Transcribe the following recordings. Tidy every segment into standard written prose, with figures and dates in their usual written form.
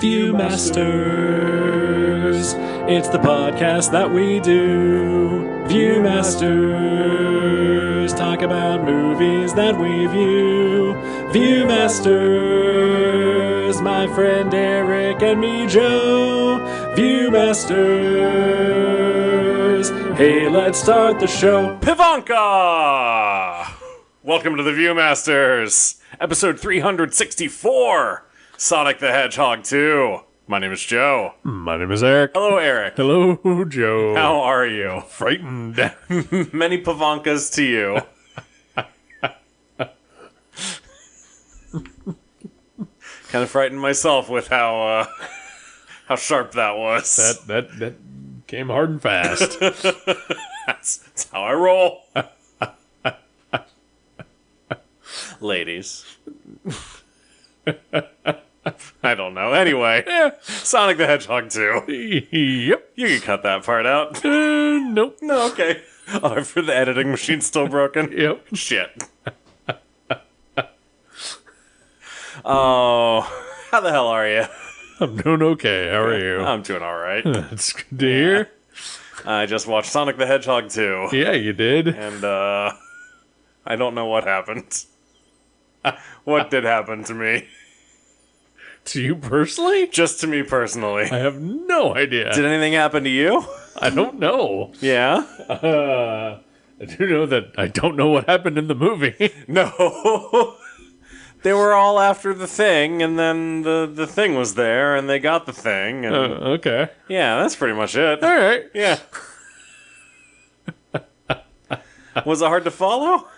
Viewmasters, it's the podcast that we do. Viewmasters, talk about movies that we view. Viewmasters, my friend Eric and me, Joe. Viewmasters, hey, let's start the show. Pivanka! Welcome to the Viewmasters, episode 364. Sonic the Hedgehog 2. My name is Joe. My name is Eric. Hello, Eric. Hello, Joe. How are you? Frightened. Many Pivankas to you. Kind of frightened myself with how sharp that was. That came hard and fast. That's how I roll. Ladies. I don't know. Anyway, Sonic the Hedgehog 2. Yep. You can cut that part out. Nope. No, okay. Oh, for the editing machine's still broken? Yep. Shit. Oh, how the hell are you? I'm doing okay. How are you? I'm doing alright. That's good to hear. I just watched Sonic the Hedgehog 2. Yeah, you did. And, I don't know what happened. What did happen to me? To you personally? Just to me personally. I have no idea. Did anything happen to you? I don't know. Yeah? I do know that I don't know what happened in the movie. No. They were all after the thing, and then the thing was there, and they got the thing. And Okay. yeah, that's pretty much it. All right. Yeah. Was it hard to follow?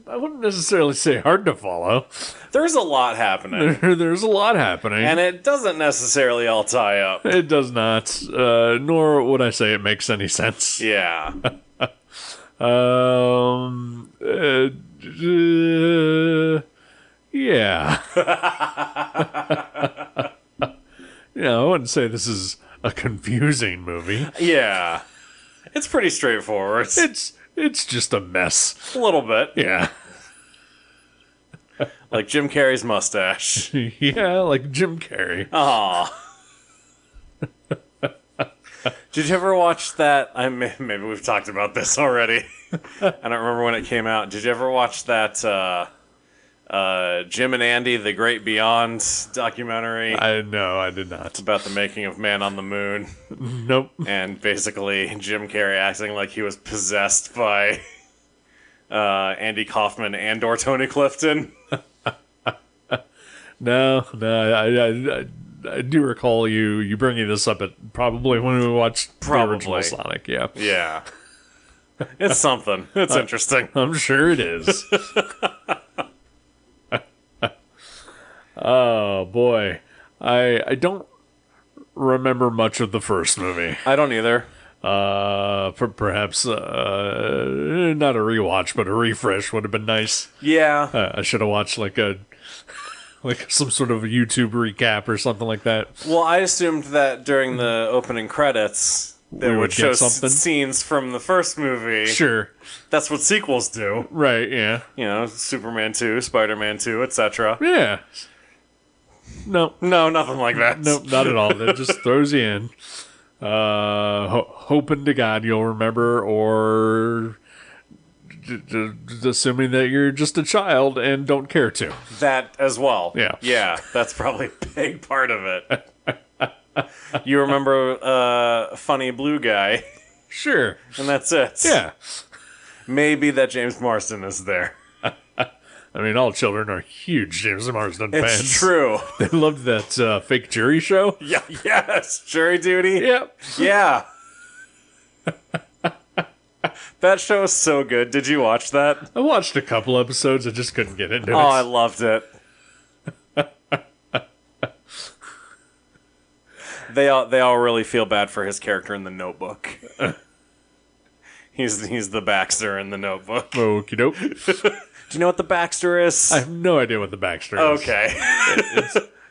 I wouldn't necessarily say hard to follow. There's a lot happening. There's a lot happening. And it doesn't necessarily all tie up. It does not, nor would I say it makes any sense. Yeah. Yeah. Yeah, I wouldn't say this is a confusing movie. Yeah. It's pretty straightforward. It's just a mess. A little bit. Yeah. Like Jim Carrey's mustache. Yeah, like Jim Carrey. Aw. Did you ever watch that? Maybe we've talked about this already. I don't remember when it came out. Did you ever watch that Jim and Andy, The Great Beyond documentary? No, I did not. It's about the making of Man on the Moon. Nope. And basically Jim Carrey acting like he was possessed by Andy Kaufman and or Tony Clifton. No, I do recall you bringing this up at probably when we watched the original Sonic. Yeah. Yeah. It's something. It's interesting. I'm sure it is. Oh, boy. I don't remember much of the first movie. I don't either. Perhaps not a rewatch, but a refresh would have been nice. Yeah. I should have watched like some sort of a YouTube recap or something like that. Well, I assumed that during the opening credits, they would show scenes from the first movie. Sure. That's what sequels do. Right, yeah. You know, Superman 2, Spider-Man 2, etc. Yeah. No, nothing like that. Nope, not at all. That just throws you in. Hoping to God you'll remember, or assuming that you're just a child and don't care to. That as well. Yeah. Yeah, that's probably a big part of it. You remember Funny Blue Guy. Sure. And that's it. Yeah. Maybe that James Marsden is there. I mean, all children are huge James Marsden fans. It's true. They loved that fake jury show. Yeah, yes. Jury Duty. Yep. Yeah. That show is so good. Did you watch that? I watched a couple episodes. I just couldn't get into it. Oh, I loved it. They all really feel bad for his character in The Notebook. He's the Baxter in The Notebook. Okie doke. Do you know what the Baxter is? I have no idea what the Baxter is. Okay.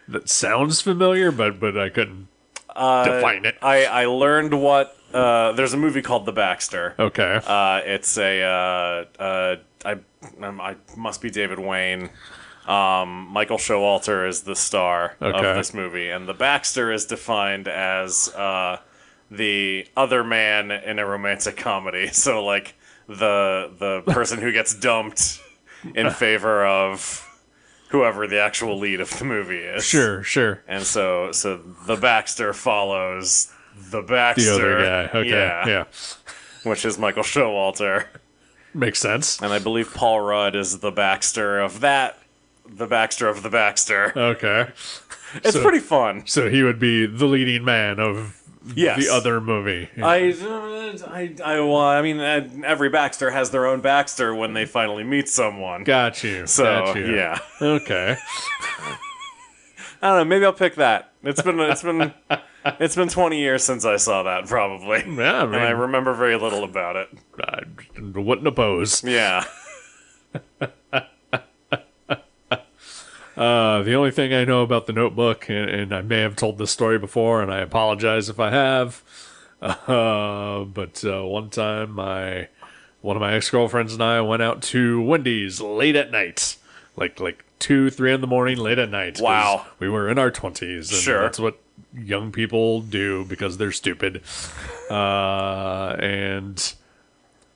That sounds familiar, but I couldn't define it. I learned what... there's a movie called The Baxter. Okay. It's a... I must be David Wayne. Michael Showalter is the star of Okay. this movie, and the Baxter is defined as the other man in a romantic comedy. So, like, the person who gets dumped in favor of whoever the actual lead of the movie is. Sure. And so the Baxter follows the Baxter. The other guy. Okay. Yeah. Which is Michael Showalter. Makes sense. And I believe Paul Rudd is the Baxter of that. The Baxter of the Baxter. Okay. It's pretty fun. So he would be the leading man of Yes. the other movie. I mean, every Baxter has their own Baxter when they finally meet someone. Got you. So, Got you. yeah. Okay. I don't know, maybe I'll pick that. It's been 20 years since I saw that, probably. Yeah, I mean, And I remember very little about it. I wouldn't oppose. Yeah. The only thing I know about The Notebook, and I may have told this story before, and I apologize if I have, but one time one of my ex-girlfriends and I went out to Wendy's late at night, like 2, 3 in the morning, late at night. 'cause Wow. we were in our 20s, and Sure. that's what young people do because they're stupid. And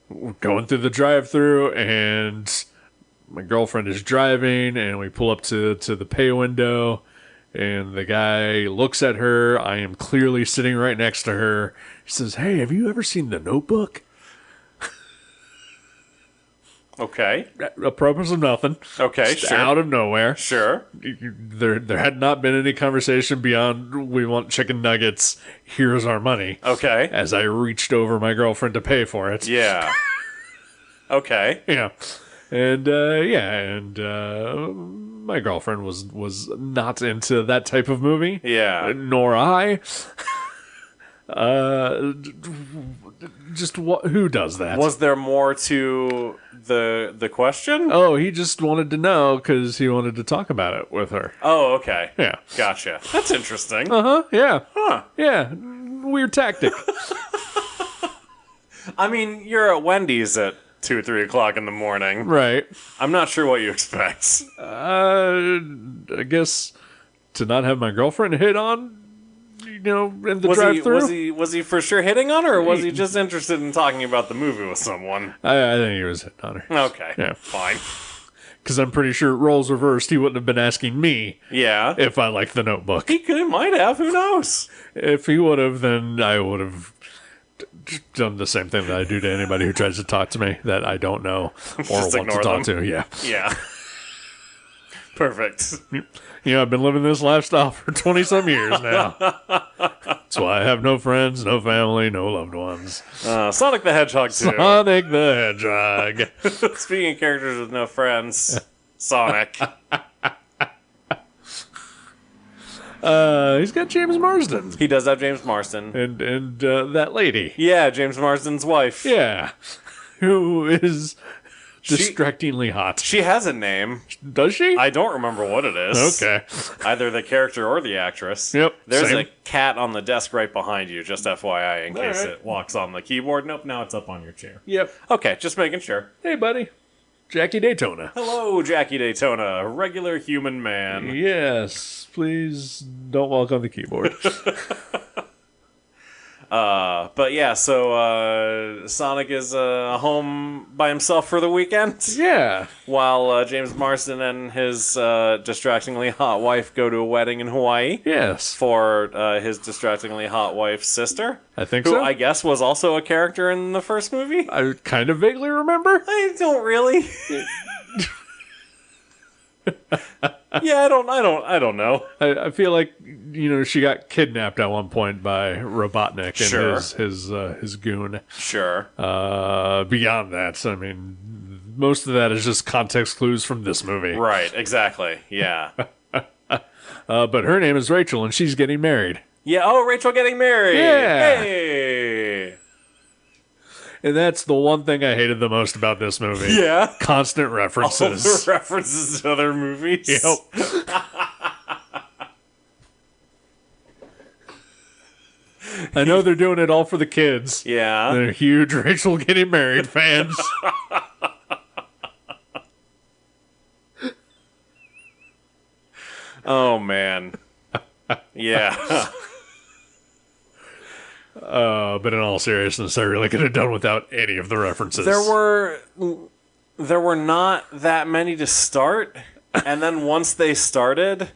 we're going through the drive-thru, and my girlfriend is driving, and we pull up to the pay window, and the guy looks at her. I am clearly sitting right next to her. He says, "Hey, have you ever seen The Notebook?" Okay. A purpose of nothing. Okay, Just sure. out of nowhere. Sure. There had not been any conversation beyond, "We want chicken nuggets. Here's our money." Okay. As I reached over my girlfriend to pay for it. Yeah. Okay. Yeah. And my girlfriend was not into that type of movie. Yeah. Nor I. Who does that? Was there more to the question? Oh, he just wanted to know because he wanted to talk about it with her. Oh, okay. Yeah. Gotcha. That's interesting. Yeah. Huh. Yeah. Weird tactic. I mean, you're at Wendy's at 2, 3 o'clock in the morning. Right. I'm not sure what you expect. I guess to not have my girlfriend hit on, in the drive-thru. Was he for sure hitting on her, or was he just interested in talking about the movie with someone? I think he was hitting on her. Okay. Yeah. Fine. Because I'm pretty sure roles reversed, he wouldn't have been asking me Yeah. if I liked The Notebook. He might have. Who knows? If he would have, then I would have done the same thing that I do to anybody who tries to talk to me that I don't know or Just want to ignore talk them. to. Yeah. Yeah. Perfect. I've been living this lifestyle for 20-some years now. That's why I have no friends, no family, no loved ones. Sonic the Hedgehog 2. Sonic the Hedgehog. Speaking of characters with no friends, Sonic. He's got James Marsden He does have James Marsden. and that lady. Yeah, James Marsden's wife. Yeah. Who is distractingly hot. She has a name. Does she? I don't remember what it is. Okay. Either the character or the actress. Yep, There's same. a cat on the desk right behind you, just FYI, in case right. it walks on the keyboard. Nope, now it's up on your chair. Yep. Okay, just making sure. Hey, buddy. Jackie Daytona. Hello, Jackie Daytona, a regular human man. Yes. Please don't walk on the keyboard. But yeah, so Sonic is home by himself for the weekend, Yeah. while James Marsden and his distractingly hot wife go to a wedding in Hawaii Yes. for his distractingly hot wife's sister, I think who so. I guess was also a character in the first movie. I kind of vaguely remember. I don't really. Yeah, I don't know. I feel like she got kidnapped at one point by Robotnik and Sure. his goon. Sure. Beyond that, I mean, most of that is just context clues from this movie. Right. Exactly. Yeah. But her name is Rachel, and she's getting married. Yeah. Oh, Rachel getting married. Yeah. Hey. And that's the one thing I hated the most about this movie. Yeah. Constant All references. the references to other movies. Yep. I know they're doing it all for the kids. Yeah. They're huge Rachel getting married fans. Yeah. But in all seriousness, I really could have done without any of the references. There were not that many to start, and then once they started,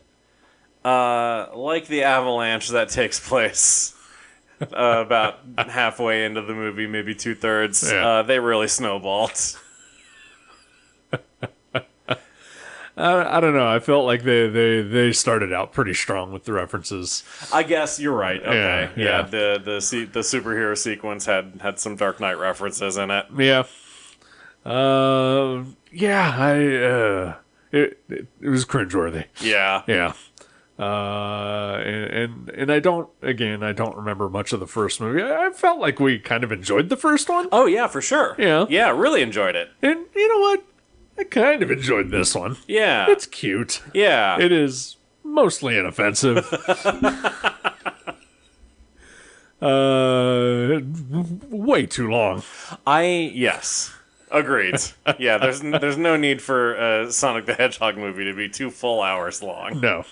like the avalanche that takes place about halfway into the movie, maybe 2/3, they really snowballed. I don't know. I felt like they started out pretty strong with the references. I guess you're right. Okay, Yeah. the superhero sequence had some Dark Knight references in it. Yeah. It was cringeworthy. Yeah. Yeah. And I don't remember much of the first movie. I felt like we kind of enjoyed the first one. Oh yeah, for sure. Yeah. Yeah, really enjoyed it. And you know what? I kind of enjoyed this one. Yeah. It's cute. Yeah. It is mostly inoffensive. Way too long. Yes. Agreed. Yeah, there's no need for a Sonic the Hedgehog movie to be 2 full hours long. No.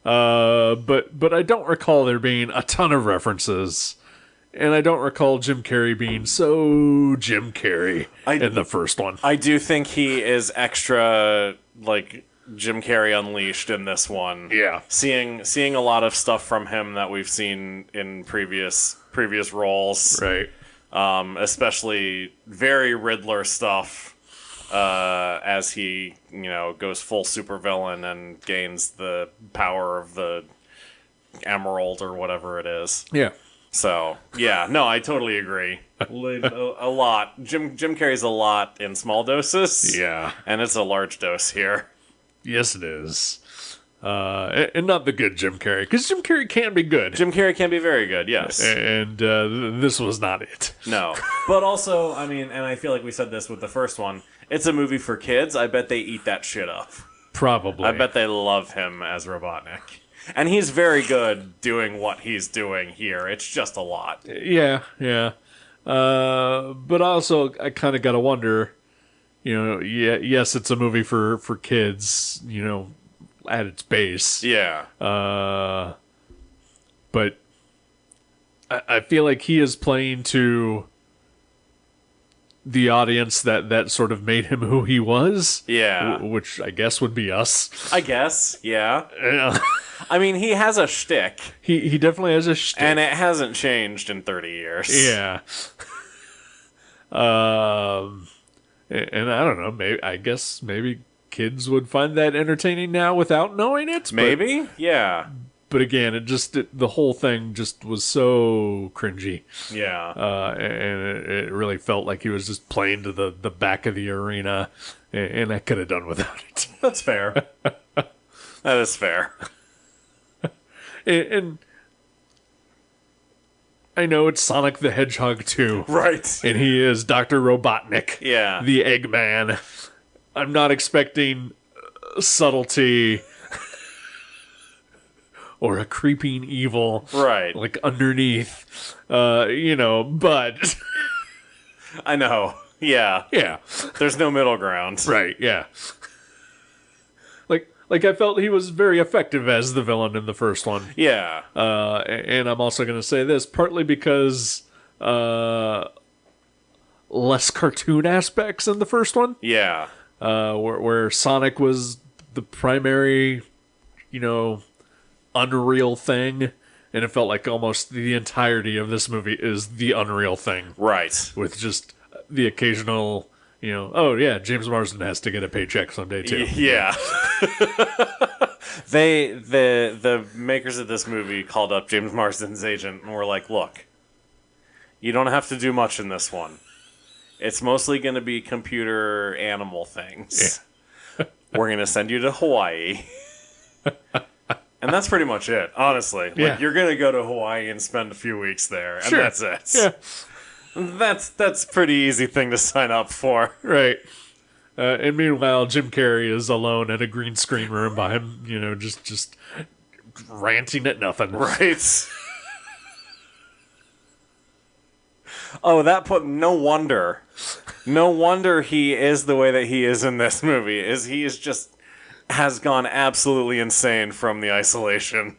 But I don't recall there being a ton of references. And I don't recall Jim Carrey being so Jim Carrey in the first one. I do think he is extra, like, Jim Carrey Unleashed in this one. Yeah. Seeing a lot of stuff from him that we've seen in previous roles. Right. Especially very Riddler stuff, as he, goes full supervillain and gains the power of the emerald or whatever it is. Yeah. So, yeah, no, I totally agree. A lot. Jim Carrey's a lot in small doses. Yeah. And it's a large dose here. Yes, it is. And not the good Jim Carrey, because Jim Carrey can be good. Jim Carrey can be very good, yes. And this was not it. No. But also, I mean, and I feel like we said this with the first one, it's a movie for kids. I bet they eat that shit up. Probably. I bet they love him as Robotnik. And he's very good doing what he's doing here. It's just a lot. Yeah. But also, I kind of got to wonder, yes, it's a movie for kids, at its base. Yeah. But I feel like he is playing to the audience that sort of made him who he was. Yeah. Which I guess would be us. I guess, yeah. Yeah. I mean, he has a shtick. He definitely has a shtick. And it hasn't changed in 30 years. Yeah. And I don't know, maybe kids would find that entertaining now without knowing it. Maybe? Yeah. But again, the whole thing just was so cringy. Yeah. And it really felt like he was just playing to the back of the arena, and I could have done without it. That's fair. That is fair. And I know it's Sonic the Hedgehog 2. Right. And he is Dr. Robotnik. Yeah. The Eggman. I'm not expecting subtlety or a creeping evil. Right. Like underneath. But I know. Yeah. Yeah. There's no middle ground. Right, yeah. Like I felt he was very effective as the villain in the first one. Yeah. And I'm also going to say this, partly because less cartoon aspects in the first one. Yeah. Where Sonic was the primary, unreal thing. And it felt like almost the entirety of this movie is the unreal thing. Right. With just the occasional... oh yeah, James Marsden has to get a paycheck someday too. Yeah. The makers of this movie called up James Marsden's agent and were like, look, you don't have to do much in this one. It's mostly going to be computer animal things. Yeah. We're going to send you to Hawaii. And that's pretty much it, honestly. Like, yeah. You're going to go to Hawaii and spend a few weeks there, and sure. that's it. Yeah. That's a pretty easy thing to sign up for. Right. And meanwhile, Jim Carrey is alone in a green screen room by him, just ranting at nothing. Right. Oh, no wonder he is the way that he is in this movie. He has gone absolutely insane from the isolation.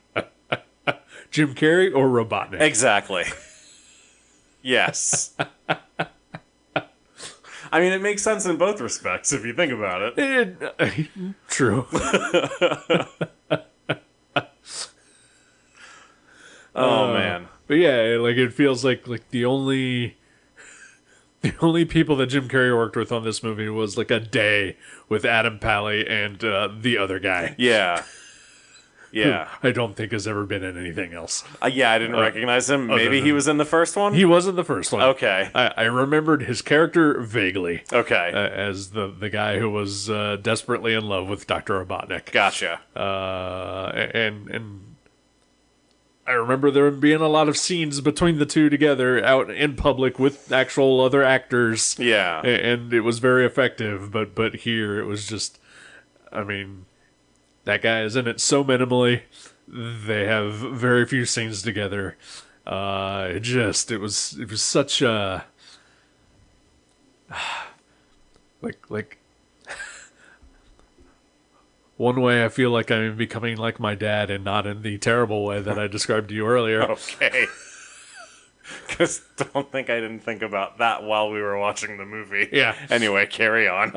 Jim Carrey or Robotnik. Exactly. Yes. I mean, it makes sense in both respects if you think about it. True. Oh man. But yeah, like it feels like the only people that Jim Carrey worked with on this movie was like a day with Adam Pally and the other guy. Yeah. Yeah. Who I don't think has ever been in anything else. Yeah, I didn't recognize him. Maybe he was in the first one? He wasn't the first one. Okay. I remembered his character vaguely. Okay. As the guy who was desperately in love with Dr. Robotnik. Gotcha. And I remember there being a lot of scenes between the two together out in public with actual other actors. Yeah. And it was very effective, but here it was just, I mean, that guy is in it so minimally. They have very few scenes together. It was such a like one way I feel like I'm becoming like my dad, and not in the terrible way that I described to you earlier. Okay. Because don't think I didn't think about that while we were watching the movie. Yeah. Anyway, carry on.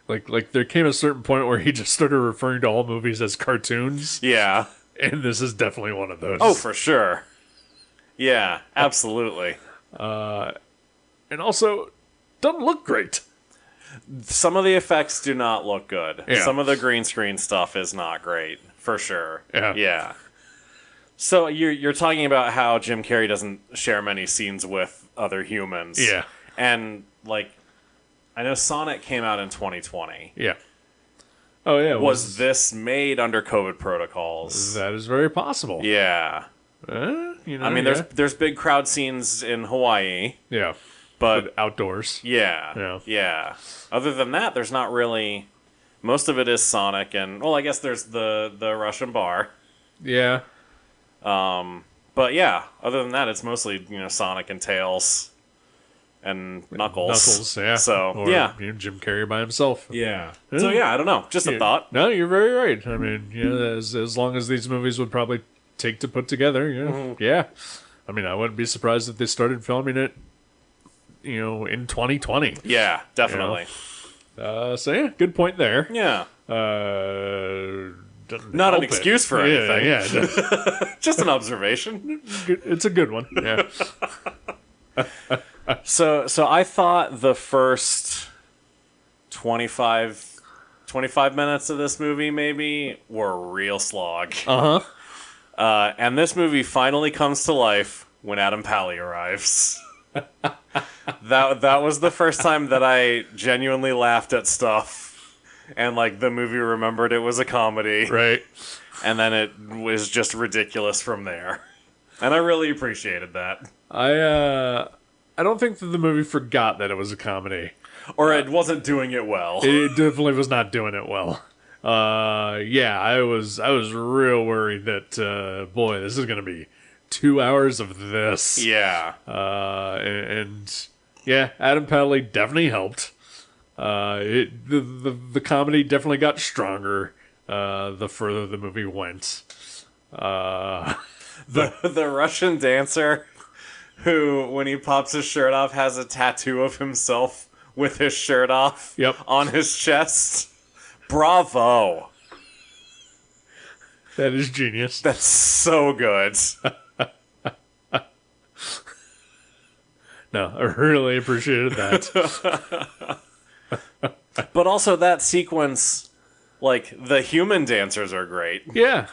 Like there came a certain point where he just started referring to all movies as cartoons. Yeah. And this is definitely one of those. Oh, for sure. Yeah, absolutely. And also, doesn't look great. Some of the effects do not look good. Yeah. Some of the green screen stuff is not great, for sure. Yeah. Yeah. So you're talking about how Jim Carrey doesn't share many scenes with other humans. Yeah. And, like, I know Sonic came out in 2020. Yeah. Oh, yeah. Was this made under COVID protocols? That is very possible. Yeah. You know, I mean, there's big crowd scenes in Hawaii. Yeah. But outdoors. Yeah. Other than that, there's not really... Most of it is Sonic and... Well, I guess there's the Russian bar. Yeah. But yeah, other than that, it's mostly, Sonic and Tails and Knuckles. Yeah. So, or, yeah. Jim Carrey by himself. Yeah. So, yeah, I don't know. Just a thought. No, you're very right. I mean, as long as these movies would probably take to put together, yeah. I mean, I wouldn't be surprised if they started filming it, in 2020. Yeah, definitely. So, yeah, good point there. Yeah. Not an excuse for anything. Yeah. Just an observation. It's a good one. Yeah. So I thought the first 25 minutes of this movie maybe were a real slog. Uh-huh. And this movie finally comes to life when Adam Pally arrives. That was the first time that I genuinely laughed at stuff. And, like, the movie remembered it was a comedy. Right. And then it was just ridiculous from there. And I really appreciated that. I don't think that the movie forgot that it was a comedy. Or it wasn't doing it well. It definitely was not doing it well. Yeah, I was real worried that, boy, this is going to be 2 hours of this. Yeah. And yeah, Adam Pally definitely helped. The comedy definitely got stronger the further the movie went. The Russian dancer who, when he pops his shirt off, has a tattoo of himself with his shirt off on his chest. Bravo. That is genius. That's so good. No, I really appreciated that. But also that sequence, like, the human dancers are great. Yeah.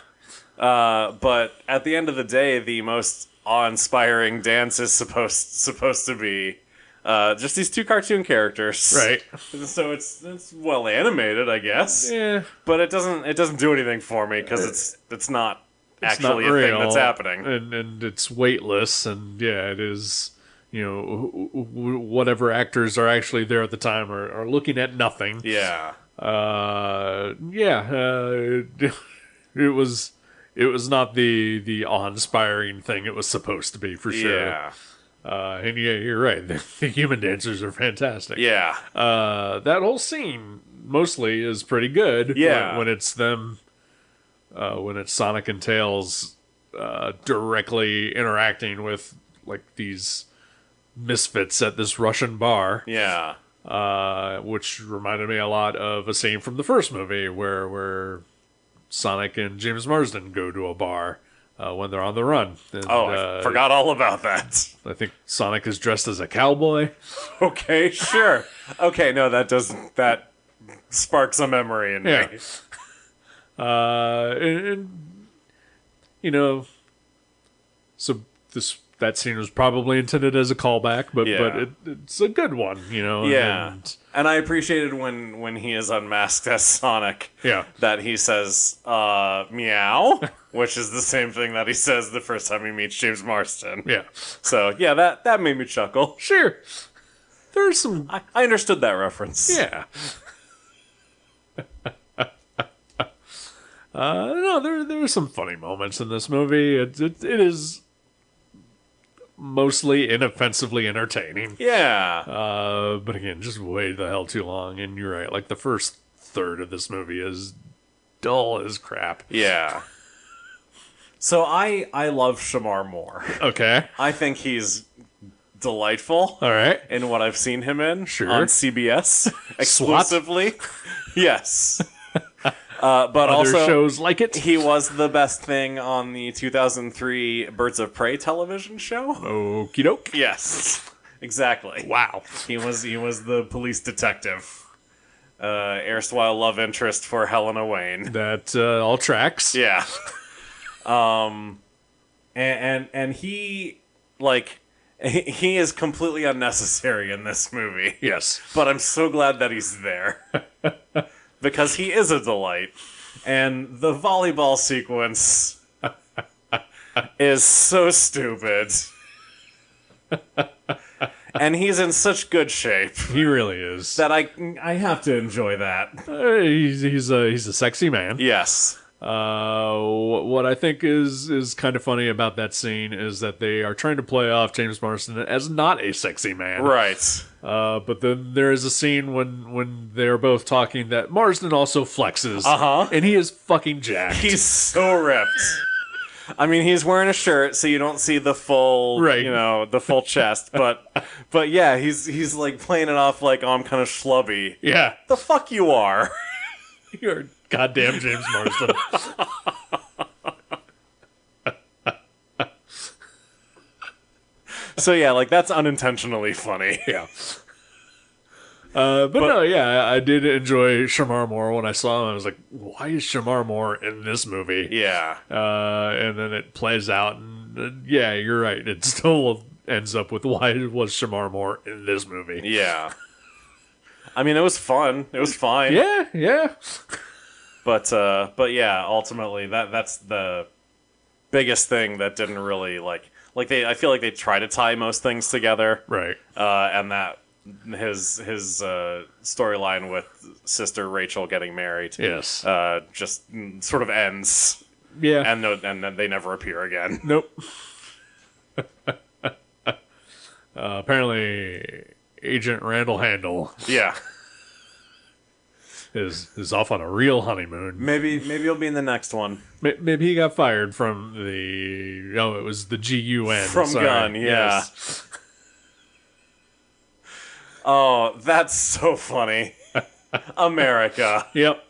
But at the end of the day, the most awe-inspiring dance is supposed to be just these two cartoon characters. Right. So it's well animated, I guess. Yeah. But it doesn't do anything for me because it's not actually not a thing real, that's happening. and it's weightless, and yeah, it is. Whatever actors are actually there at the time are looking at nothing. Yeah. It was not the awe-inspiring thing it was supposed to be, for sure. Yeah. And yeah, you're right. The human dancers are fantastic. Yeah. That whole scene mostly is pretty good. Yeah. When it's them when it's Sonic and Tails directly interacting with like these misfits at this Russian bar. Yeah. Which reminded me a lot of a scene from the first movie where Sonic and James Marsden go to a bar when they're on the run. And, I forgot all about that. I think Sonic is dressed as a cowboy. Okay, sure. Okay, no, that sparks a memory in me. And you know, so that scene was probably intended as a callback, but it's a good one, you know. Yeah, and I appreciated when he is unmasked as Sonic. Yeah, that he says meow, which is the same thing that he says the first time he meets James Marsden. Yeah. So yeah, that made me chuckle. Sure. There's some. I understood that reference. Yeah. No, there's some funny moments in this movie. It is mostly inoffensively entertaining. Yeah. But again, just way the hell too long. And you're right, like the first third of this movie is dull as crap. Yeah. So I love Shamar Moore. Okay. I think he's delightful. All right. In what I've seen him in. Sure. On CBS exclusively. Yes. But other also shows like it. He was the best thing on the 2003 Birds of Prey television show. Okie doke. Yes, exactly. Wow. He was the police detective, erstwhile love interest for Helena Wayne. That all tracks. Yeah. And he he is completely unnecessary in this movie. Yes. But I'm so glad that he's there. Because he is a delight. And the volleyball sequence is so stupid. And he's in such good shape. He really is. That I have to enjoy that. He's a sexy man. Yes. What I think is kind of funny about that scene is that they are trying to play off James Marsden as not a sexy man. Right. But then there is a scene when they're both talking that Marsden also flexes. Uh-huh. And he is fucking jacked. He's so ripped. I mean, he's wearing a shirt, so you don't see the full, right. The full chest. But yeah, he's like playing it off like, oh, I'm kind of schlubby. Yeah. The fuck you are. You're goddamn James Marsden. So yeah, like that's unintentionally funny. Yeah. But no, yeah, I did enjoy Shamar Moore when I saw him. I was like, why is Shamar Moore in this movie? Yeah. And then it plays out, and yeah, you're right. It still ends up with why was Shamar Moore in this movie? Yeah. I mean, it was fun. It was fine. Yeah. But yeah, ultimately that's the biggest thing that didn't really I feel like they try to tie most things together. Right. And that his storyline with sister Rachel getting married. Yes. Just sort of ends. Yeah. And then they never appear again. Nope. Apparently Agent Randall Handel. Yeah. Is off on a real honeymoon. Maybe he'll be in the next one. Maybe he got fired from it was the GUN. From Gun, yeah. Yes. Oh, that's so funny. America. Yep.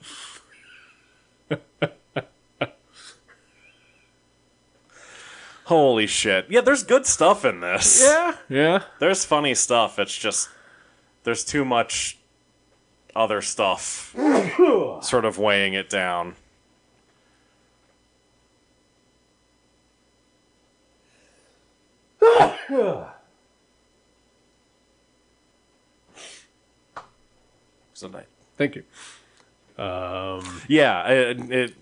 Holy shit. Yeah, there's good stuff in this. Yeah. There's funny stuff. It's just there's too much other stuff sort of weighing it down. So nice. Thank you. Yeah, it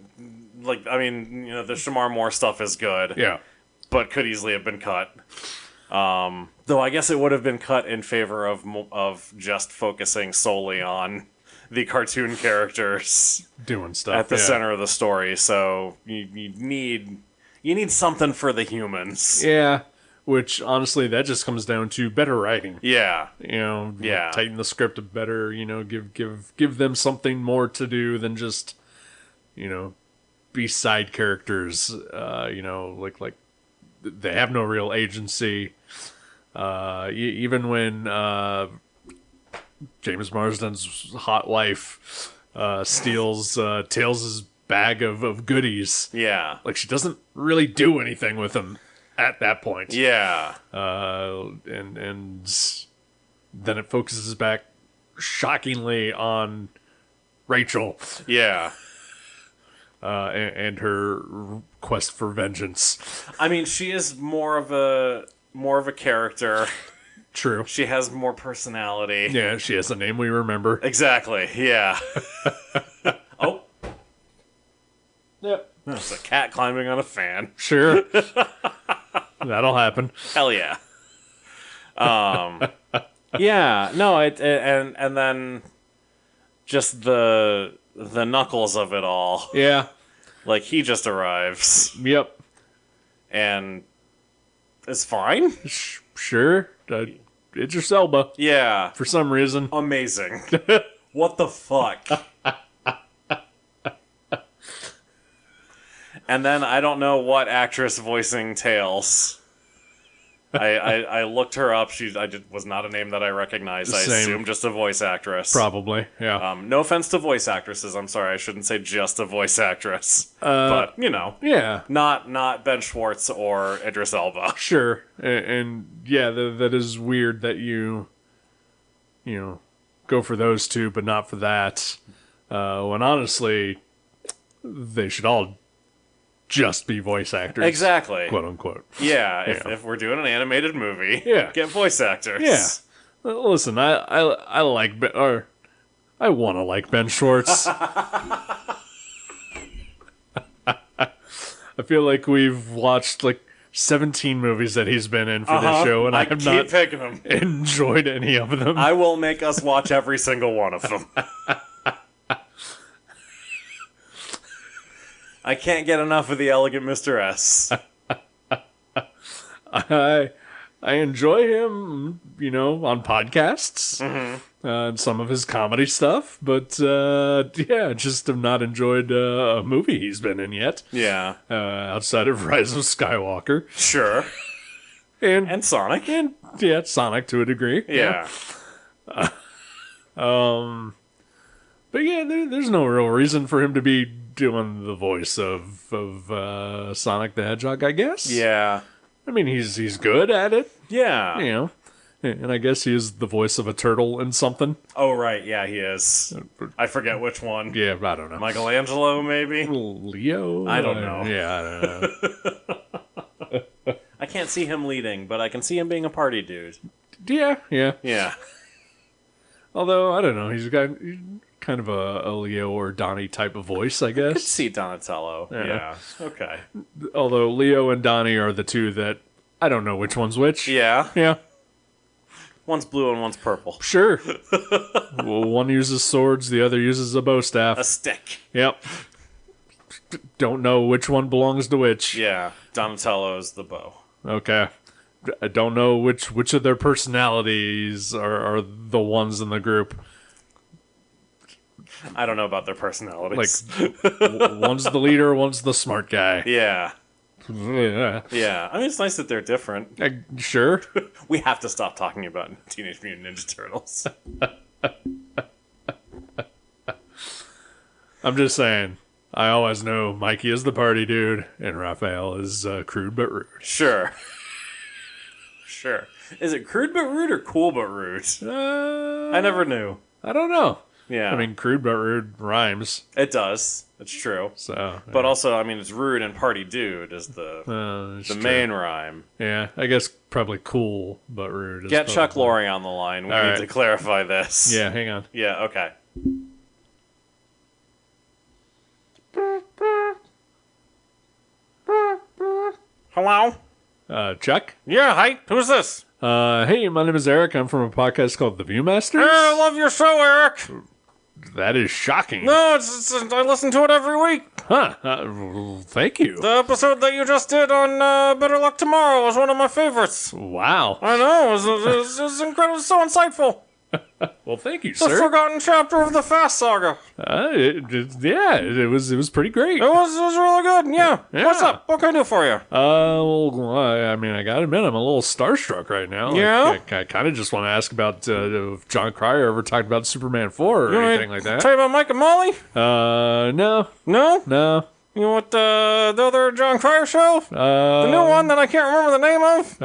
I mean, the Shamar Moore stuff is good. Yeah. But could easily have been cut. Though I guess it would have been cut in favor of just focusing solely on the cartoon characters doing stuff at the center of the story. So you need something for the humans. Yeah, which honestly that just comes down to better writing. Yeah, tighten the script a better. Give them something more to do than just be side characters. Like they have no real agency. Even when James Marsden's hot wife steals Tails' bag of goodies. Yeah. Like, she doesn't really do anything with them at that point. Yeah. And then it focuses back shockingly on Rachel. Yeah. And her quest for vengeance. I mean, she is more of a character. True. She has more personality. Yeah, she has a name we remember. Exactly. Yeah. Oh. Yep. There's a cat climbing on a fan. Sure. That'll happen. Hell yeah. Yeah. No. And then just the knuckles of it all. Yeah. Like, he just arrives Yep. and is fine. Sure. Idris Elba. Yeah. For some reason. Amazing. What the fuck? And then I don't know what actress voicing Tails. I looked her up. Was not a name that I recognized. I assume just a voice actress. Probably, yeah. No offense to voice actresses. I'm sorry. I shouldn't say just a voice actress. But, Yeah. Not Ben Schwartz or Idris Elba. Sure. And yeah, that is weird that you go for those two, but not for that. When honestly, they should all just be voice actors. Exactly. Quote unquote. Yeah, if we're doing an animated movie, get voice actors. Yeah. Listen, I like or I want to like Ben Schwartz. I feel like we've watched like 17 movies that he's been in for this show, and I have not picking them. enjoyed any of them. I will make us watch every single one of them. I can't get enough of the Elegant Mr. S. I enjoy him, on podcasts and some of his comedy stuff, but just have not enjoyed a movie he's been in yet. Yeah. Outside of Rise of Skywalker. Sure. And Sonic. And, Sonic to a degree. Yeah. But yeah, there's no real reason for him to be doing the voice of Sonic the Hedgehog, I guess. Yeah. I mean, he's good at it. Yeah. And I guess he is the voice of a turtle in something. Oh, right. Yeah, he is. I forget which one. Yeah, I don't know. Michelangelo, maybe? Leo? I don't know. Yeah, I don't know. I can't see him leading, but I can see him being a party dude. Yeah. Yeah. Although, I don't know. He's got kind of a Leo or Donnie type of voice, I I could guess. see Donatello. Yeah. Okay. Although Leo and Donnie are the two that I don't know which one's which. Yeah. Yeah. One's blue and one's purple. Sure. Well, one uses swords, the other uses a bow staff. A stick. Yep. Don't know which one belongs to which. Yeah. Donatello's the bow. Okay. I don't know which of their personalities are the ones in the group. I don't know about their personalities. Like, one's the leader, one's the smart guy. Yeah. Yeah. Yeah. I mean, it's nice that they're different. Sure. We have to stop talking about Teenage Mutant Ninja Turtles. I'm just saying. I always know Mikey is the party dude, and Raphael is crude but rude. Sure. Sure. Is it crude but rude or cool but rude? I never knew. I don't know. Yeah. I mean, crude but rude rhymes. It does. It's true. So, But also, I mean, it's rude and party dude is the main rhyme. Yeah, I guess probably cool but rude. Get Chuck Lorre on the line. We need to clarify this. Yeah, hang on. Yeah, okay. Hello? Chuck? Yeah, hi. Who's this? Hey, my name is Eric. I'm from a podcast called The Viewmasters. Hey, I love your show, Eric. That is shocking. No, it's I listen to it every week. Huh. Well, thank you. The episode that you just did on Better Luck Tomorrow was one of my favorites. Wow. I know. It was incredible. So insightful. Well, thank you, The sir. forgotten chapter of the Fast Saga. It was pretty great. It was really good. Yeah. Yeah. What's up? What can I do for you? Well, I mean, I gotta admit, I'm a little starstruck right now. Yeah? I kind of just want to ask about if John Cryer ever talked about Superman 4 or anything like that. Tell you about Mike and Molly? No. No? No. You know what the other John Cryer show? The new one that I can't remember the name of?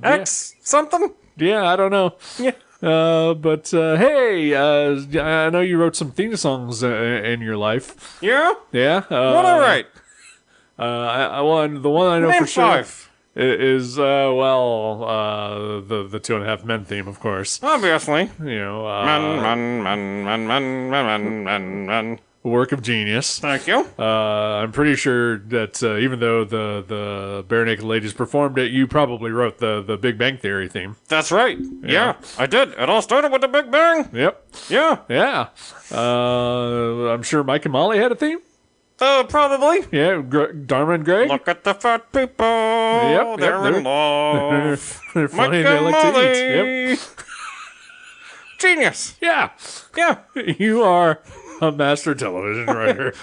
X something? Yeah, I don't know. Yeah. But hey, I know you wrote some theme songs in your life. Yeah? Yeah. What I write? The one I know Name for sure 5. is the 2.5 Men theme, of course. Obviously. You know, Man. work of genius. Thank you. I'm pretty sure that even though the Bare Naked Ladies performed it, you probably wrote the Big Bang Theory theme. That's right. Yeah, I did. It all started with the Big Bang. Yep. Yeah. Yeah. I'm sure Mike and Molly had a theme. Probably. Yeah, Dharma and Greg. Look at the fat people. Yep, They're in love. They're funny. Mike They and like to Molly. eat. Yep. Genius. Yeah. Yeah. You are a master television writer.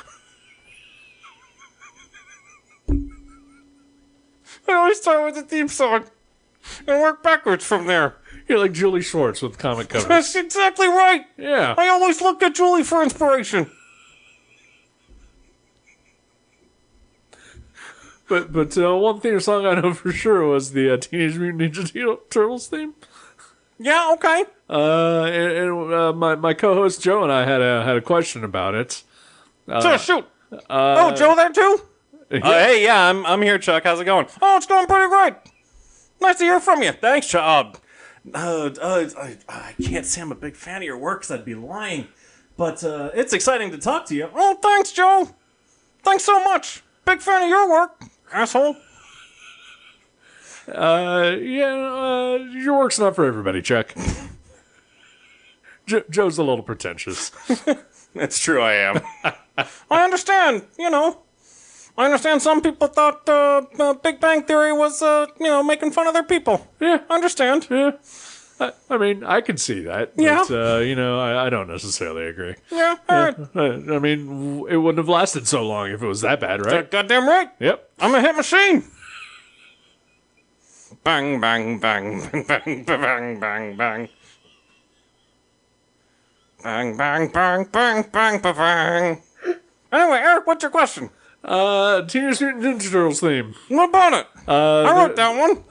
I always start with the theme song and work backwards from there. You're like Julie Schwartz with comic covers. That's exactly right. Yeah. I always look at Julie for inspiration. But one theme song I know for sure was the Teenage Mutant Ninja Turtles theme. Yeah, okay. My co-host Joe and I had a question about it. So shoot. Oh, Joe there too? Hey, yeah, I'm here, Chuck. How's it going? Oh, it's going pretty great. Nice to hear from you. Thanks, Chuck. I can't say I'm a big fan of your work because I'd be lying. But it's exciting to talk to you. Oh, thanks, Joe. Thanks so much. Big fan of your work, asshole. Your work's not for everybody, Chuck. Joe's a little pretentious. It's true, I am. I understand, I understand some people thought Big Bang Theory was, making fun of their people. Yeah. I understand. Yeah. I mean, I can see that. Yeah. But, I don't necessarily agree. Yeah, all right. I mean, it wouldn't have lasted so long if it was that bad, right? Goddamn right. Yep. I'm a hit machine. Bang, bang, bang, bang, bang, bang, bang, bang. Bang, bang, bang, bang, bang, bang. Anyway, Eric, what's your question? Teenage Mutant Ninja Turtles theme. What about it? I wrote that one.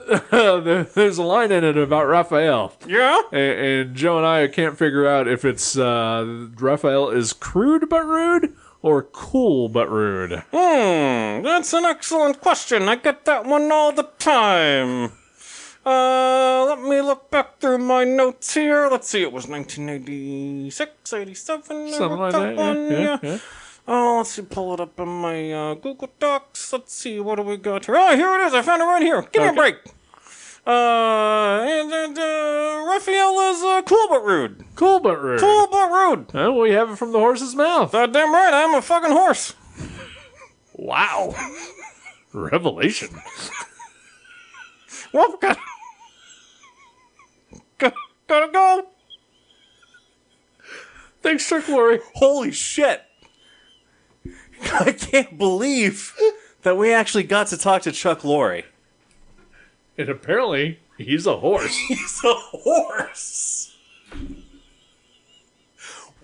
There's a line in it about Raphael. Yeah? And Joe and I can't figure out if it's Raphael is crude but rude or cool but rude. That's an excellent question. I get that one all the time. Let me look back through my notes here. Let's see, it was 1986, 87. Something like that, yeah. Oh, let's see, pull it up in my Google Docs. Let's see, what do we got here? Oh, here it is. I found it right here. Give me a break. Raphael is cool but rude. Cool but rude. Cool but rude. Oh, we have it from the horse's mouth. Damn right, I'm a fucking horse. Wow. Revelation. Well, gotta go. Thanks, Chuck Lorre. Holy shit. I can't believe that we actually got to talk to Chuck Lorre. And apparently, he's a horse. He's a horse.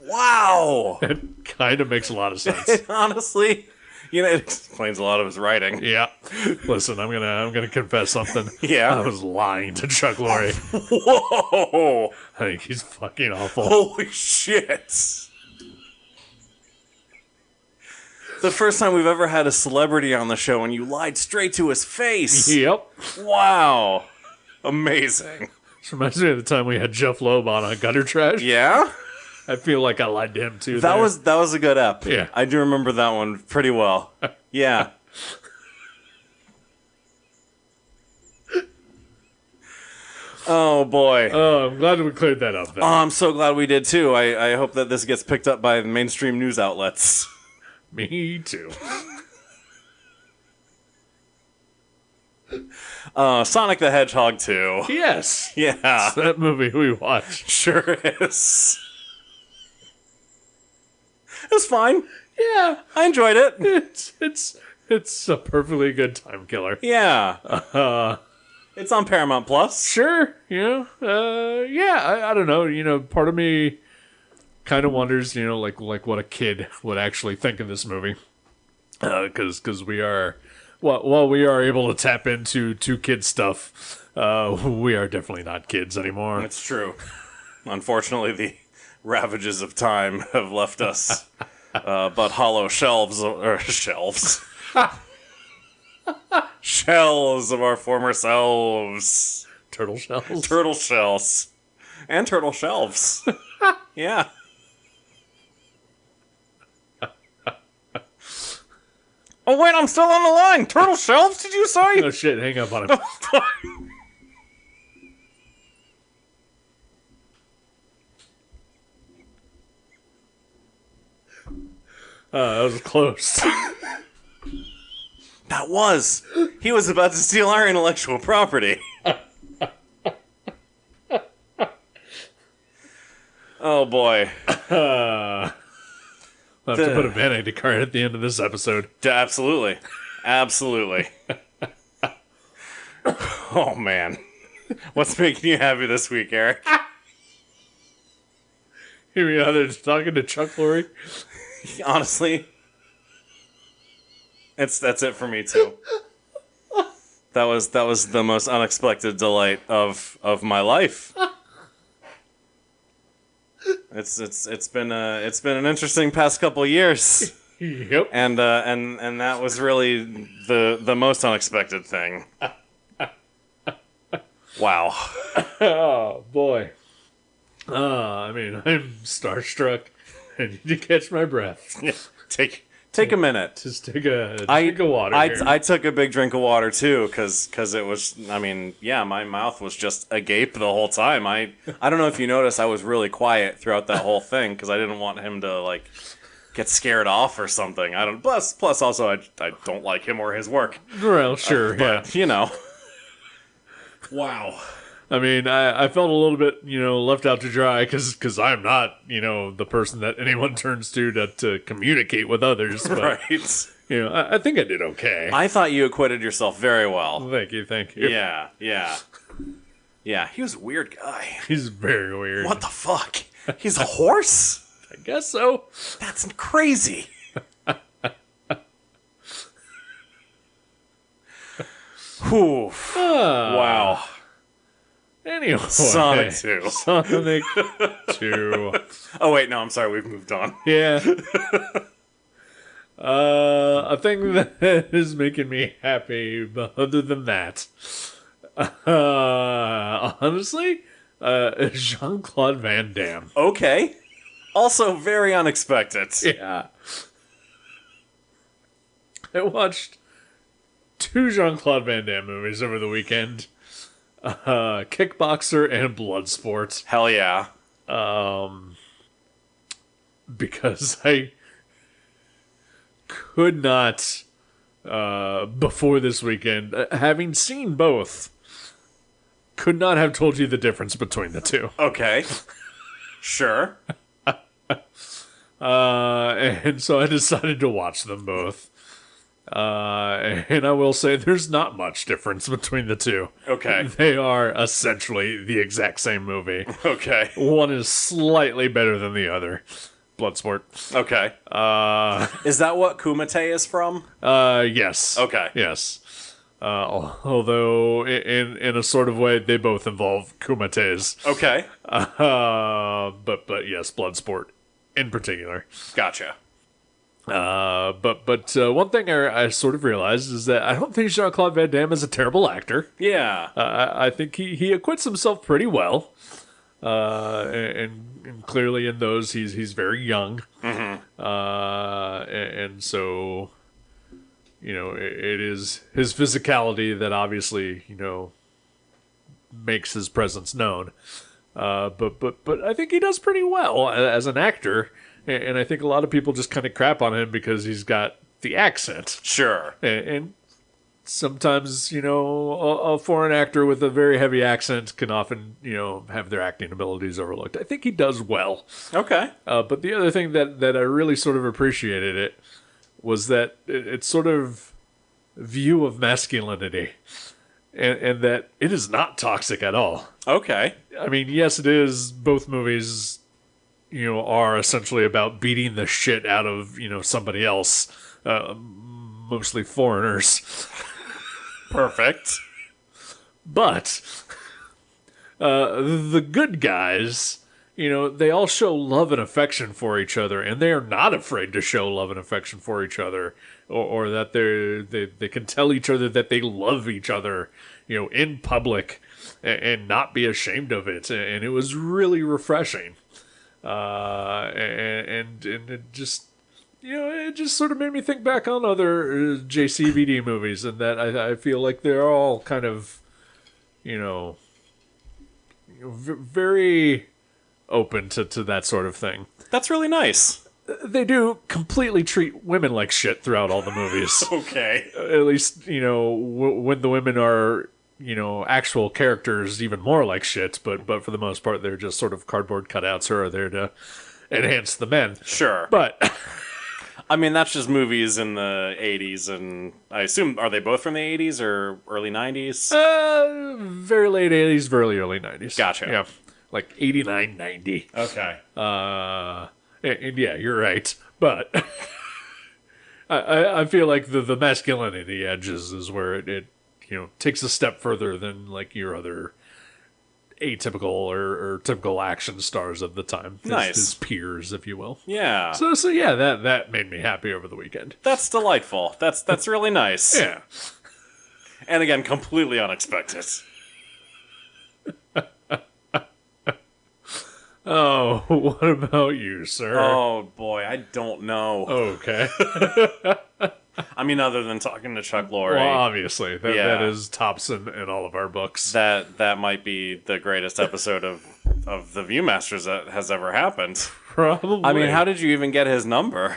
Wow. It kind of makes a lot of sense. It honestly, it explains a lot of his writing. Yeah. Listen, I'm gonna confess something. Yeah. I was lying to Chuck Lorre. Whoa. I think he's fucking awful. Holy shit. The first time we've ever had a celebrity on the show and you lied straight to his face. Yep. Wow. Amazing. This reminds me of the time we had Jeff Loeb on Gutter Trash. Yeah? I feel like I lied to him too. That was a good ep. Yeah. I do remember that one pretty well. Yeah. Oh boy. Oh, I'm glad we cleared that up then. Oh, I'm so glad we did too. I hope that this gets picked up by the mainstream news outlets. Me too. Sonic the Hedgehog 2. Yes. Yeah, That movie we watched. sure is. It was fine. Yeah. I enjoyed it. It's a perfectly good time killer. Yeah. It's on Paramount Plus. Sure. I don't know. Part of me kind of wonders, like what a kid would actually think of this movie. Because we are, while we are able to tap into kid stuff, we are definitely not kids anymore. It's true. Unfortunately, the ravages of time have left us but hollow shelves shells of our former selves. Turtle shells. Turtle shells. And turtle shelves. Yeah. Oh, wait, I'm still on the line. Turtle shelves, did you say? Oh shit! Hang up on him. That was close. That was. He was about to steal our intellectual property. Oh, boy. We'll have to put a vanity card at the end of this episode. Absolutely. Absolutely. Oh, man. What's making you happy this week, Eric? Here we are, they're talking to Chuck Lorre. Honestly, that's it for me too. That was the most unexpected delight of my life. It's been an interesting past couple years. Yep. And that was really the most unexpected thing. Wow. Oh boy. I'm starstruck. I need to catch my breath. Take a minute. Just take a drink of water. I took a big drink of water too, because it was. My mouth was just agape the whole time. I don't know if you noticed, I was really quiet throughout that whole thing because I didn't want him to get scared off or something. I don't. Plus also I don't like him or his work. Well, sure, But, Wow. I felt a little bit, left out to dry because I'm not, the person that anyone turns to communicate with others. But, Right. I think I did okay. I thought you acquitted yourself very well. Thank you. Yeah. Yeah, he was a weird guy. He's very weird. What the fuck? He's a horse? I guess so. That's crazy. Whew. Wow. Anyway. Sonic 2. Sonic 2. Oh, wait, no, I'm sorry, we've moved on. Yeah. A thing that is making me happy, but other than that, honestly, Jean-Claude Van Damme. Okay. Also very unexpected. Yeah. I watched 2 Jean-Claude Van Damme movies over the weekend. Kickboxer and Bloodsport. Hell yeah. Because I could not, before this weekend, having seen both, could not have told you the difference between the two. Okay. Sure. And so I decided to watch them both. And I will say there's not much difference between the two. Okay. They are essentially the exact same movie. Okay. One is slightly better than the other. Bloodsport. Okay. Is that what Kumite is from? Yes. Okay. Yes. Although in a sort of way they both involve kumates. Okay. But yes, Bloodsport in particular. Gotcha. But one thing I sort of realized is that I don't think Jean-Claude Van Damme is a terrible actor. Yeah. I think he acquits himself pretty well. And clearly in those he's very young. Mm-hmm. And so, it is his physicality that obviously, makes his presence known. But I think he does pretty well as an actor. And I think a lot of people just kind of crap on him because he's got the accent. Sure. And sometimes, a foreign actor with a very heavy accent can often, have their acting abilities overlooked. I think he does well. Okay. But the other thing that I really sort of appreciated it was that it's sort of view of masculinity, and that it is not toxic at all. Okay. I mean, yes, it is. Both movies, are essentially about beating the shit out of, somebody else, mostly foreigners. Perfect. But the good guys, they all show love and affection for each other, and they are not afraid to show love and affection for each other, or that they can tell each other that they love each other, in public, and not be ashamed of it. And it was really refreshing. And it just, it just sort of made me think back on other JCVD movies, and that I feel like they're all kind of, very open to that sort of thing. That's really nice. They do completely treat women like shit throughout all the movies. Okay. At least, when the women are, actual characters, even more like shit, but for the most part, they're just sort of cardboard cutouts who are there to enhance the men. Sure. But I mean, that's just movies in the 80s, and I assume, are they both from the 80s or early 90s? Very late 80s, very early 90s. Gotcha. Yeah. Like 89, 90. Okay. And yeah, you're right. But I feel like the masculinity edges is where it takes a step further than like your other atypical or typical action stars of the time. Nice. His peers, if you will. Yeah. So yeah, that made me happy over the weekend. That's delightful. That's really nice. Yeah. And again, completely unexpected. Oh, what about you, sir? Oh, boy, I don't know. Okay. I mean, other than talking to Chuck Lorre. Well, obviously. That Yeah. is tops in all of our books. That might be the greatest episode of the Viewmasters that has ever happened. Probably. I mean, how did you even get his number?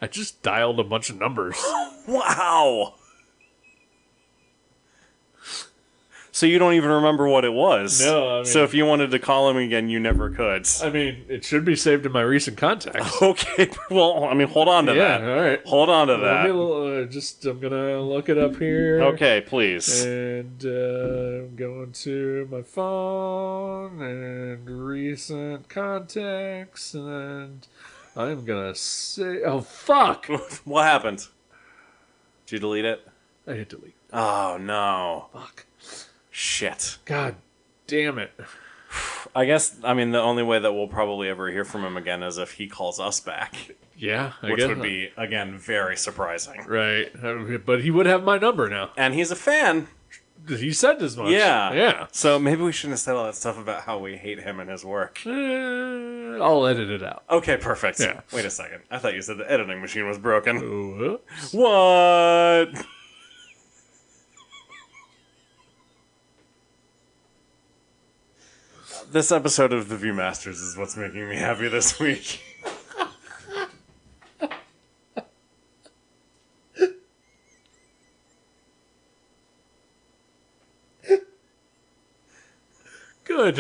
I just dialed a bunch of numbers. Wow! So you don't even remember what it was. No, I mean... So if you wanted to call him again, you never could. I mean, it should be saved in my recent contacts. Okay, well, I mean, hold on to that. All right. Hold on to that. I'm gonna look it up here. Okay, please. And I'm going to my phone and recent contacts, and I'm gonna say, oh fuck! What happened? Did you delete it? I hit delete. Oh no! Fuck. Shit. God damn it. I guess, I mean, the only way that we'll probably ever hear from him again is if he calls us back. Yeah, which would be, again, very surprising. Right. But he would have my number now. And he's a fan. He said as much. Yeah. Yeah. So maybe we shouldn't have said all that stuff about how we hate him and his work. I'll edit it out. Okay, perfect. Yeah. Wait a second. I thought you said the editing machine was broken. Whoops. What? This episode of The Viewmasters is what's making me happy this week. Good.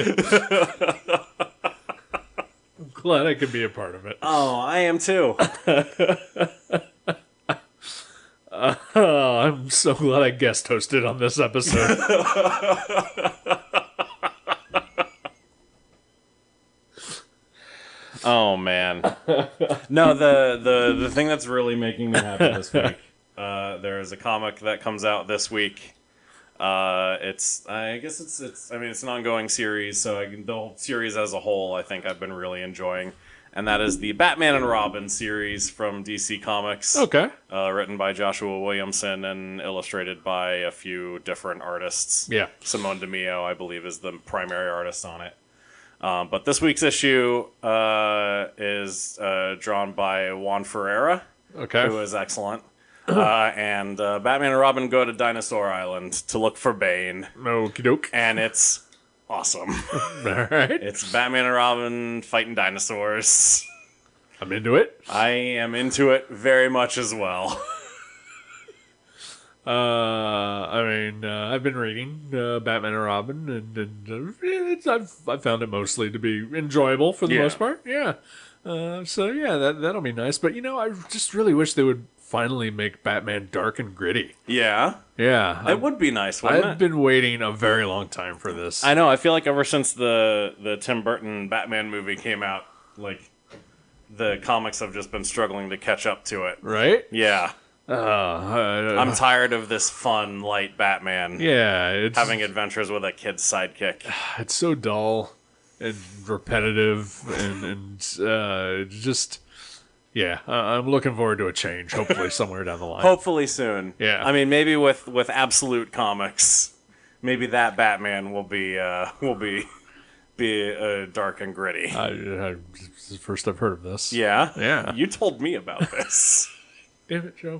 I'm glad I could be a part of it. Oh, I am too. I'm so glad I guest hosted on this episode. Oh man. No, the thing that's really making me happy this week. There is a comic that comes out this week. It's an ongoing series, so the whole series as a whole, I think I've been really enjoying, and that is the Batman and Robin series from DC Comics. Okay. Written by Joshua Williamson and illustrated by a few different artists. Yeah. Simone DeMeo, I believe, is the primary artist on it. But this week's issue is drawn by Juan Ferreira, Okay. who is excellent. And Batman and Robin go to Dinosaur Island to look for Bane. Okie doke. And it's awesome. All right. It's Batman and Robin fighting dinosaurs. I'm into it. I am into it very much as well. I've been reading Batman and Robin, and I've found it mostly to be enjoyable for the most part. Yeah. That'll be nice. But I just really wish they would finally make Batman dark and gritty. Yeah. Yeah. It would be nice, wouldn't it? I've been waiting a very long time for this. I know. I feel like ever since the Tim Burton Batman movie came out, like, the comics have just been struggling to catch up to it. Right? Yeah. I'm tired of this fun, light Batman. Yeah. It's having adventures with a kid's sidekick. It's so dull and repetitive and just... Yeah, I'm looking forward to a change, hopefully somewhere down the line. Hopefully soon. Yeah. I mean, maybe with Absolute Comics, maybe that Batman will be dark and gritty. This is the first I've heard of this. Yeah? Yeah. You told me about this. Damn it, Joe.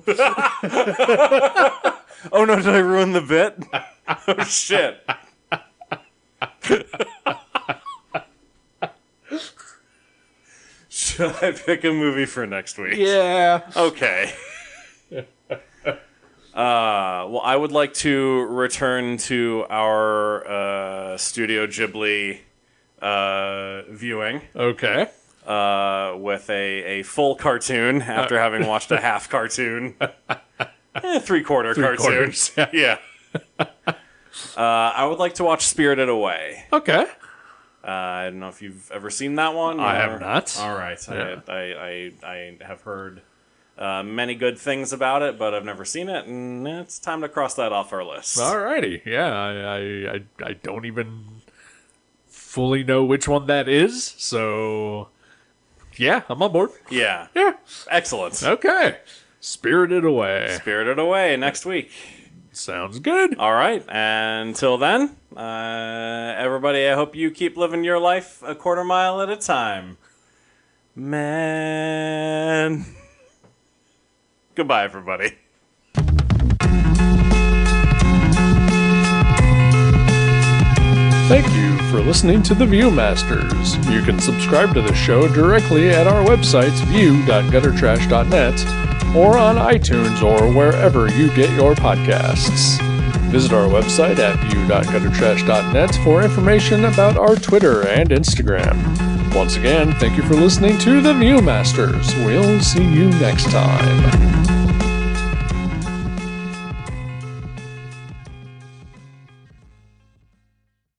Oh no, did I ruin the bit? Oh shit. Should I pick a movie for next week? Yeah. Okay. Well, I would like to return to our Studio Ghibli viewing. Okay. With a full cartoon after having watched a half cartoon. Three-quarter cartoon. Yeah. I would like to watch Spirited Away. Okay. I don't know if you've ever seen that one. I have not. All right. Yeah. I have heard many good things about it, but I've never seen it, and it's time to cross that off our list. Alrighty. Yeah, I don't even fully know which one that is, so yeah, I'm on board. Yeah. Yeah. Excellent. Okay. Spirited Away. Spirited Away next week. Sounds good. All right. Until then, everybody, I hope you keep living your life a quarter mile at a time. Man. Goodbye, everybody. Thank you for listening to The Viewmasters. You can subscribe to the show directly at our websites view.guttertrash.net or on iTunes or wherever you get your podcasts. Visit our website at view.guttertrash.net for information about our Twitter and Instagram. Once again, thank you for listening to The Viewmasters. We'll see you next time.